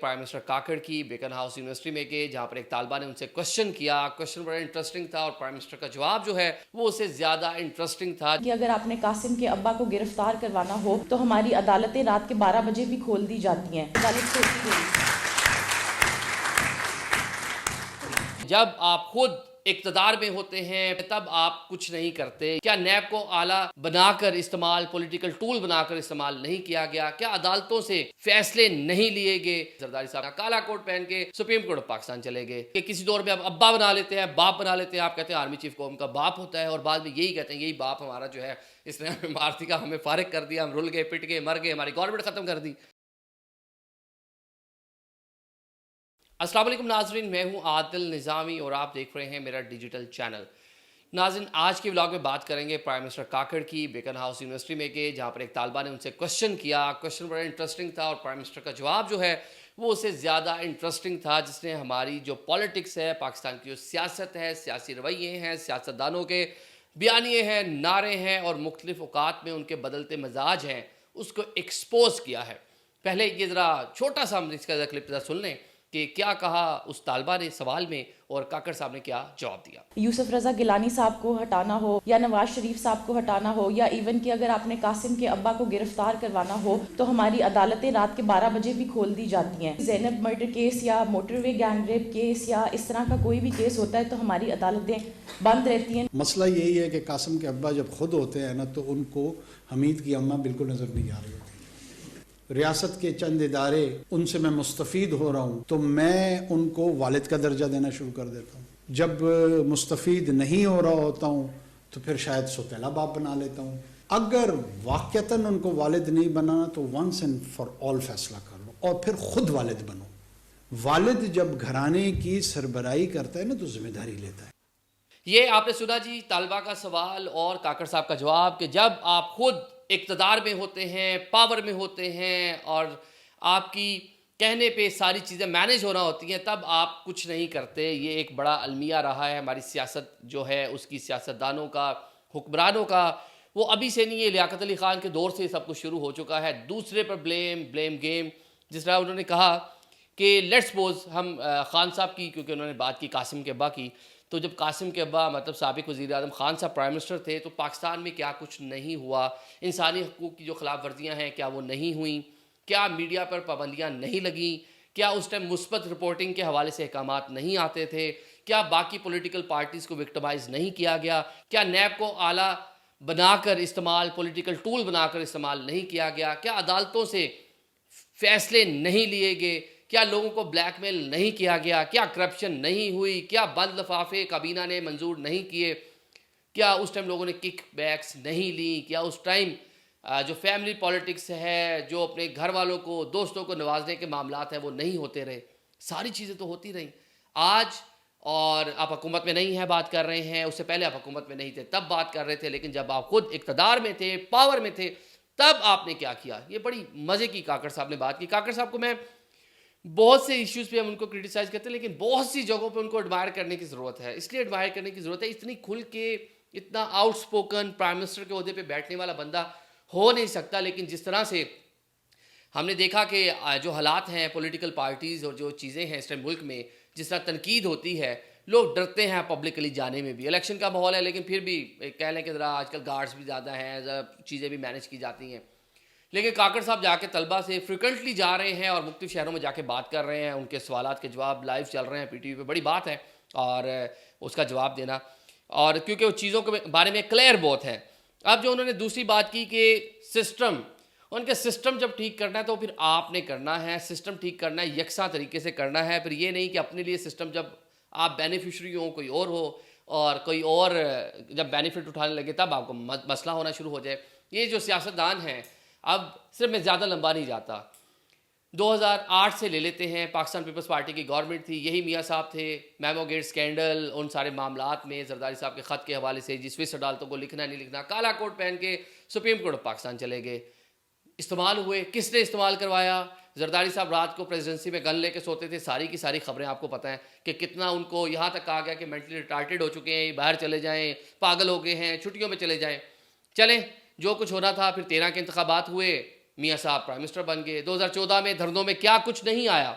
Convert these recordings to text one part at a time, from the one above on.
Prime minister काकड़ की bacon house university में गए, जहां पर एक तालिबा ने उनसे क्वेश्चन किया। क्वेश्चन बड़ा इंटरेस्टिंग था और प्राइम मिनिस्टर का जवाब जो है वो उससे ज्यादा इंटरेस्टिंग था कि अगर आपने कासिम के अब्बा को गिरफ्तार करवाना हो तो हमारी अदालतें रात के 12 बजे भी खोल दी जाती हैं। अदालत खोलती गई। जब आप खुद इक्तदार में होते हैं तब आप कुछ नहीं करते। क्या नैब को आला बनाकर इस्तेमाल, पॉलिटिकल टूल बनाकर इस्तेमाल नहीं किया गया? क्या अदालतों से फैसले नहीं लिए गए? जरदारी साहब काला कोट पहन के सुप्रीम कोर्ट ऑफ पाकिस्तान चले गए कि किसी दौर में आप अब्बा बना लेते हैं, बाप बना लेते हैं। आप कहते हैं आर्मी चीफ कौम का बाप होता है और बाद में यही कहते हैं यही बाप हमारा जो है इसने हमें मार दिया, हमें फारिग कर दिया, हम रुल गए, पिट गए, मर गए, हमारी गवर्नमेंट खत्म कर दी। अस्सलाम वालेकुम नाजरीन, मैं हूं आदिल निज़ामी और आप देख रहे हैं मेरा डिजिटल चैनल। नाज़रीन, आज के व्लॉग में बात करेंगे प्राइम मिनिस्टर काकड़ की बेकन हाउस यूनिवर्सिटी में गए, जहां पर एक तालिबा ने उनसे क्वेश्चन किया। क्वेश्चन बड़ा इंटरेस्टिंग था और प्राइम मिनिस्टर का जवाब जो है वो उससे ज़्यादा इंटरेस्टिंग था, जिसने हमारी जो पॉलिटिक्स है, पाकिस्तान की जो सियासत है, सियासी रवैये हैं, सियासतदानों के बयानिए हैं, नारे हैं और मुख्तलिफ औकात में उनके बदलते मिजाज हैं, उसको एक्सपोज किया है। पहले ये ज़रा छोटा सा हम इसका क्लिप ज़रा सुन लें कि क्या कहा उस तालिबा ने सवाल में और काकड़ साहब ने क्या जवाब दिया। यूसुफ रजा गिलानी साहब को हटाना हो या नवाज शरीफ साहब को हटाना हो या इवन कि अगर आपने कासिम के अब्बा को गिरफ्तार करवाना हो तो हमारी अदालतें रात के 12 बजे भी खोल दी जाती हैं। ज़ैनब मर्डर केस या मोटरवे गैंग रेप केस या इस तरह का कोई भी केस होता है तो हमारी अदालतें बंद रहती हैं। मसला यही है कि कासिम के अब्बा जब खुद होते हैं ना तो उनको हमीद की अम्मा बिल्कुल नज़र नहीं आ रही होती। रियासत के चंद इदारे उनसे मैं मुस्तफ़ीद हो रहा हूँ तो मैं उनको वालिद का दर्जा देना शुरू कर देता हूँ। जब मुस्तफ़ीद नहीं हो रहा होता हूँ तो फिर शायद सौतेला बाप बना लेता हूँ। अगर वाक़तन उनको वालिद नहीं बनाना तो वंस एंड फॉर ऑल फैसला कर लो और फिर खुद वालिद बनो। वालिद जब घराने की सरबराही करता है ना तो जिम्मेदारी लेता है। ये आपने सुना जी तालिबा का सवाल और काकड़ साहब का जवाब कि जब आप खुद इक़्तिदार में होते हैं, पावर में होते हैं और आपकी कहने पे सारी चीज़ें मैनेज होना होती हैं तब आप कुछ नहीं करते। ये एक बड़ा अलमिया रहा है हमारी सियासत जो है उसकी, सियासतदानों का, हुक्मरानों का। वो अभी से नहीं, ये लियाकत अली ख़ान के दौर से सब कुछ शुरू हो चुका है। दूसरे पर ब्लेम गेम। जिस तरह उन्होंने कहा कि लेट्स सपोज हम ख़ान साहब की, क्योंकि उन्होंने बात की कासिम के अब्बा की, तो जब कासिम के अब्बा मतलब साबिक़ वज़ीर आज़म ख़ान साहब प्राइम मिनिस्टर थे तो पाकिस्तान में क्या कुछ नहीं हुआ? इंसानी हकूक़ की जो ख़िलाफ़ वर्जियाँ हैं क्या वो नहीं हुई? क्या मीडिया पर पाबंदियाँ नहीं लगीं? क्या उस टाइम मुस्बत रिपोर्टिंग के हवाले से अहकामात नहीं आते थे? क्या बाकी पॉलिटिकल पार्टीज़ को विक्टिमाइज़ नहीं किया गया? क्या नैब को आला बनाकर इस्तेमाल, पॉलिटिकल टूल बनाकर इस्तेमाल नहीं किया गया? क्या अदालतों से फैसले नहीं लिए गए? क्या लोगों को ब्लैकमेल नहीं किया गया? क्या करप्शन नहीं हुई? क्या बंद लिफाफे काबीना ने मंजूर नहीं किए? क्या उस टाइम लोगों ने किक बैक्स नहीं ली? क्या उस टाइम जो फैमिली पॉलिटिक्स है, जो अपने घर वालों को, दोस्तों को नवाजने के मामलात हैं वो नहीं होते रहे? सारी चीज़ें तो होती रहीं। आज और आप हुकूमत में नहीं हैं बात कर रहे हैं, उससे पहले आप हुकूमत में नहीं थे तब बात कर रहे थे, लेकिन जब आप खुद इक़्तिदार में थे, पावर में थे, तब आपने क्या किया? ये बड़ी मज़े की काकड़ साहब ने बात की। काकड़ साहब को मैं बहुत से इश्यूज़ पे हम उनको क्रिटिसाइज़ करते हैं, लेकिन बहुत सी जगहों पे उनको एडमायर करने की ज़रूरत है। इसलिए एडमायर करने की ज़रूरत है, इतनी खुल के, इतना आउटस्पोकन प्राइम मिनिस्टर के ओहदे पे बैठने वाला बंदा हो नहीं सकता। लेकिन जिस तरह से हमने देखा कि जो हालात हैं पॉलिटिकल पार्टीज़ और जो चीज़ें हैं इस टाइम मुल्क में, जिस तरह तनकीद होती है, लोग डरते हैं पब्लिकली जाने में भी। इलेक्शन का माहौल है लेकिन फिर भी कह लें कि ज़रा आजकल गार्ड्स भी ज़्यादा हैं, ज़रा चीज़ें भी मैनेज की जाती हैं। लेकिन काकड़ साहब जाके तलबा से फ्रिक्वेंटली जा रहे हैं और मुख्तलिफ शहरों में जाके बात कर रहे हैं, उनके सवालात के जवाब लाइव चल रहे हैं PTV पे। बड़ी बात है और उसका जवाब देना, और क्योंकि वो चीज़ों के बारे में क्लियर बहुत है। अब जो उन्होंने दूसरी बात की कि सिस्टम, उनके सिस्टम जब ठीक करना है तो फिर आपने करना है, सिस्टम ठीक करना है, यकसा तरीके से करना है। फिर ये नहीं कि अपने लिए सिस्टम, जब आप बेनिफिशरी हो, कोई और हो और कोई और जब बेनिफिट उठाने लगे तब आपको मसला होना शुरू हो जाए। ये जो सियासतदान हैं, अब सिर्फ मैं ज़्यादा लंबा नहीं जाता, 2008 से ले लेते हैं, पाकिस्तान पीपल्स पार्टी की गवर्नमेंट थी, यही मियाँ साहब थे, मेमो गेट स्कैंडल, उन सारे मामलात में जरदारी साहब के ख़त के हवाले से, जिस स्विस अदालतों को लिखना नहीं लिखना, काला कोट पहन के सुप्रीम कोर्ट ऑफ पाकिस्तान चले गए। इस्तेमाल हुए, किसने इस्तेमाल करवाया? जरदारी साहब रात को प्रेसिडेंसी में गन लेके सोते थे, सारी की सारी खबरें आपको पता है कि कितना उनको यहाँ तक कहा गया कि मेंटली रिटार्टेड हो चुके हैं, बाहर चले जाएँ, पागल हो गए हैं, छुट्टियों में चले जाएँ। चलें, जो कुछ होना था, फिर 13 के इंतखाबात हुए, मियाँ साहब प्राइम मिनिस्टर बन गए। 2014 में धरनों में क्या कुछ नहीं आया,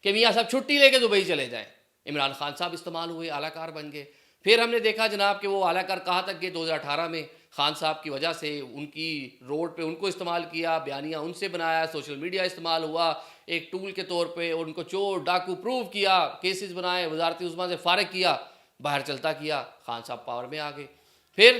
کہ میاں صاحب چھٹی لے کے دبئی چلے جائیں. عمران خان صاحب استعمال ہوئے, اعلیٰ کار بن گئے. پھر ہم نے دیکھا جناب کہ وہ اعلیٰ کار کہاں تک گئے, 2018 میں خان صاحب کی وجہ سے ان کی روڈ پہ ان کو استعمال کیا, بیانیہ ان سے بنایا, سوشل میڈیا استعمال ہوا ایک ٹول کے طور پہ, ان کو چور ڈاکو پروو کیا, کیسز بنائے, وزارت عظمیٰ سے فارغ کیا, باہر چلتا کیا, خان صاحب پاور میں آ گئے. پھر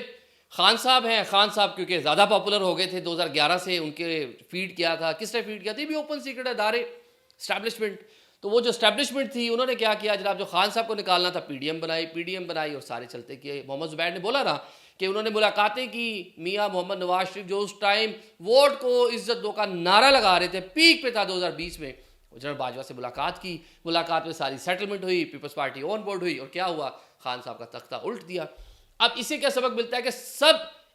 خان صاحب ہیں, خان صاحب کیونکہ زیادہ پاپولر ہو گئے تھے 2011 سے, ان کے فیڈ کیا تھا, کس نے فیڈ کیا تھا, یہ بھی اوپن سیکرٹ ہے, ادارے اسٹیبلشمنٹ. تو وہ جو اسٹیبلشمنٹ تھی انہوں نے کیا کیا جناب, جو خان صاحب کو نکالنا تھا پی ڈی ایم بنائی اور سارے چلتے کیے. محمد زبیر نے بولا نا کہ انہوں نے ملاقاتیں کی میاں محمد نواز شریف جو اس ٹائم ووٹ کو عزت دو کا نعرہ لگا رہے تھے, پیک پہ تھا 2020 میں, جنرل باجوہ سے ملاقات کی, ملاقات میں ساری سیٹلمنٹ ہوئی, پیپلز پارٹی آن بورڈ ہوئی, اور کیا ہوا, خان صاحب کا تختہ الٹ دیا. اب اسے کیا سبق ملتا ہے کہ سب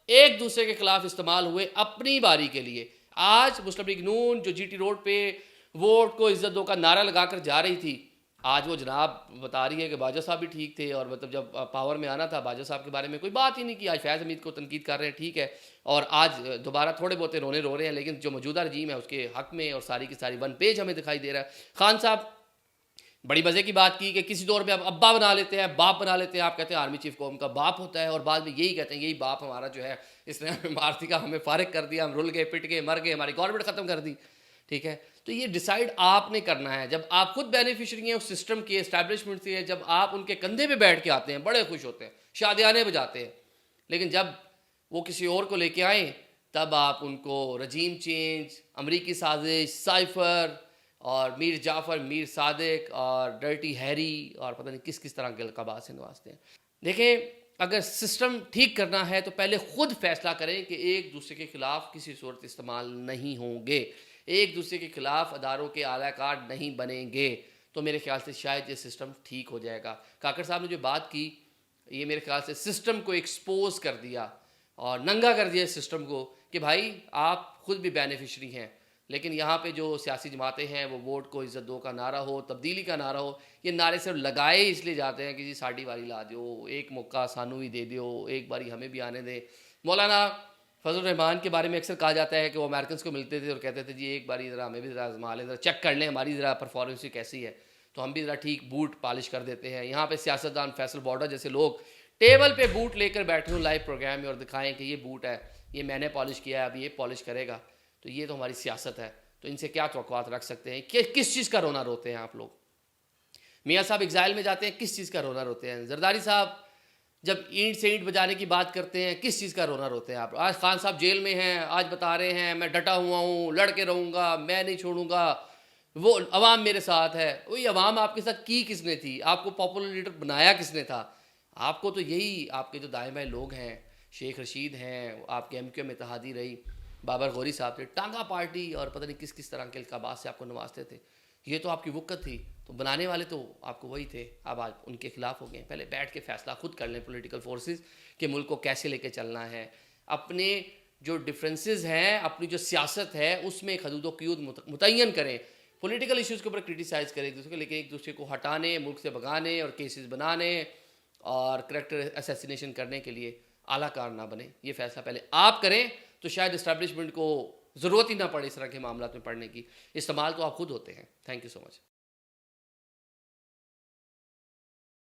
ایک دوسرے کے خلاف استعمال ہوئے اپنی باری کے لیے. آج مسلم لیگ نون جو جی ٹی روڈ پہ ووٹ کو عزت دو کا نعرہ لگا کر جا رہی تھی, آج وہ جناب بتا رہی ہے کہ باجوہ صاحب بھی ٹھیک تھے, اور مطلب جب پاور میں آنا تھا باجوہ صاحب کے بارے میں کوئی بات ہی نہیں کی. آج فیض حمید کو تنقید کر رہے ہیں, ٹھیک ہے, اور آج دوبارہ تھوڑے بہت رو رہے ہیں, لیکن جو موجودہ رجیم ہے اس کے حق میں اور ساری کی ساری ون پیج ہمیں دکھائی دے رہا ہے. خان صاحب بڑی مزے کی بات کی کہ کسی دور میں اب ابا بنا لیتے ہیں, باپ بنا لیتے ہیں. آپ کہتے ہیں آرمی چیف قوم کا باپ ہوتا ہے, اور بعد میں یہی کہتے ہیں یہی باپ ہمارا جو ہے اس نے ہمیں مار دیا, ہمیں فارغ کر دیا, ہم رل گئے, پٹ گئے, مر گئے, ہماری گورنمنٹ ختم کر دی. ٹھیک ہے, تو یہ ڈیسائیڈ آپ نے کرنا ہے. جب آپ خود بینیفیشری ہیں اس سسٹم کے, اسٹیبلشمنٹ سے, جب آپ ان کے کندھے پہ بیٹھ کے آتے ہیں بڑے خوش ہوتے ہیں, شادیانے بجاتے ہیں, لیکن جب وہ کسی اور کو لے کے آئیں تب آپ ان کو رجیم چینج, امریکی سازش, سائفر اور میر جعفر, میر صادق اور ڈرٹی ہیری اور پتہ نہیں کس کس طرح کے القابات سے نوازتے ہیں. دیکھیں, اگر سسٹم ٹھیک کرنا ہے تو پہلے خود فیصلہ کریں کہ ایک دوسرے کے خلاف کسی صورت استعمال نہیں ہوں گے, ایک دوسرے کے خلاف اداروں کے اعلی کار نہیں بنیں گے, تو میرے خیال سے شاید یہ سسٹم ٹھیک ہو جائے گا. کاکڑ صاحب نے جو بات کی یہ میرے خیال سے سسٹم کو ایکسپوز کر دیا اور ننگا کر دیا سسٹم کو کہ بھائی آپ خود بھی بینیفیشری ہیں, لیکن یہاں پہ جو سیاسی جماعتیں ہیں وہ ووٹ کو عزت دو کا نعرہ ہو, تبدیلی کا نعرہ ہو, یہ نعرے صرف لگائے اس لیے جاتے ہیں کہ جی ساڑی واری لا دیو, ایک موقع سانو بھی دے دیو, ایک باری ہمیں بھی آنے دیں. مولانا فضل الرحمان کے بارے میں اکثر کہا جاتا ہے کہ وہ امریکنس کو ملتے تھے اور کہتے تھے جی ایک باری ذرا ہمیں بھی ذرا آزما لیں, ذرا چیک کر لیں ہماری ذرا پرفارمنس کیسی ہے, تو ہم بھی ذرا ٹھیک بوٹ پالش کر دیتے ہیں. یہاں پہ سیاستدان فیصل بارڈر جیسے لوگ ٹیبل پہ بوٹ لے کر بیٹھے ہوں لائیو پروگرام میں اور دکھائیں کہ یہ بوٹ ہے, یہ میں نے پالش کیا ہے, اب یہ پالش کرے گا, تو یہ تو ہماری سیاست ہے. تو ان سے کیا توقعات رکھ سکتے ہیں کہ کس چیز کا رونا روتے ہیں آپ لوگ. میاں صاحب ایگزائل میں جاتے ہیں, کس چیز کا رونا روتے ہیں. زرداری صاحب جب اینٹ سے اینٹ بجانے کی بات کرتے ہیں, کس چیز کا رونا روتے ہیں آپ. آج خان صاحب جیل میں ہیں, آج بتا رہے ہیں میں ڈٹا ہوا ہوں, لڑ کے رہوں گا, میں نہیں چھوڑوں گا, وہ عوام میرے ساتھ ہے. وہی عوام آپ کے ساتھ کی کس نے تھی, آپ کو پاپولر لیڈر بنایا کس نے تھا. آپ کو تو یہی آپ کے جو دائیں بائیں لوگ ہیں, شیخ رشید ہیں, آپ کے ایم میں اتحادی رہی, بابر غوری صاحب تھے, ٹانگا پارٹی اور پتہ نہیں کس کس طرح کے القابات سے آپ کو نوازتے تھے. یہ تو آپ کی وقت تھی, تو بنانے والے تو آپ کو وہی تھے. اب آج ان کے خلاف ہو گئے. پہلے بیٹھ کے فیصلہ خود کر لیں پولیٹیکل فورسز کہ ملک کو کیسے لے کے چلنا ہے. اپنے جو ڈفرینسز ہیں, اپنی جو سیاست ہے اس میں ایک حدود و قیود متعین کریں. پولیٹیکل ایشوز کے اوپر کرٹیسائز کریں ایک دوسرے کو, لیکن ایک دوسرے کو ہٹانے, ملک سے بھگانے اور کیسز بنانے اور کریکٹر اسیسینیشن کرنے کے لیے اعلیٰ کار نہ بنے. یہ فیصلہ پہلے آپ کریں تو شاید اسٹیبلشمنٹ کو ضرورت ہی نہ پڑے اس طرح کے معاملات میں پڑھنے کی. استعمال تو آپ خود ہوتے ہیں. Thank you so much.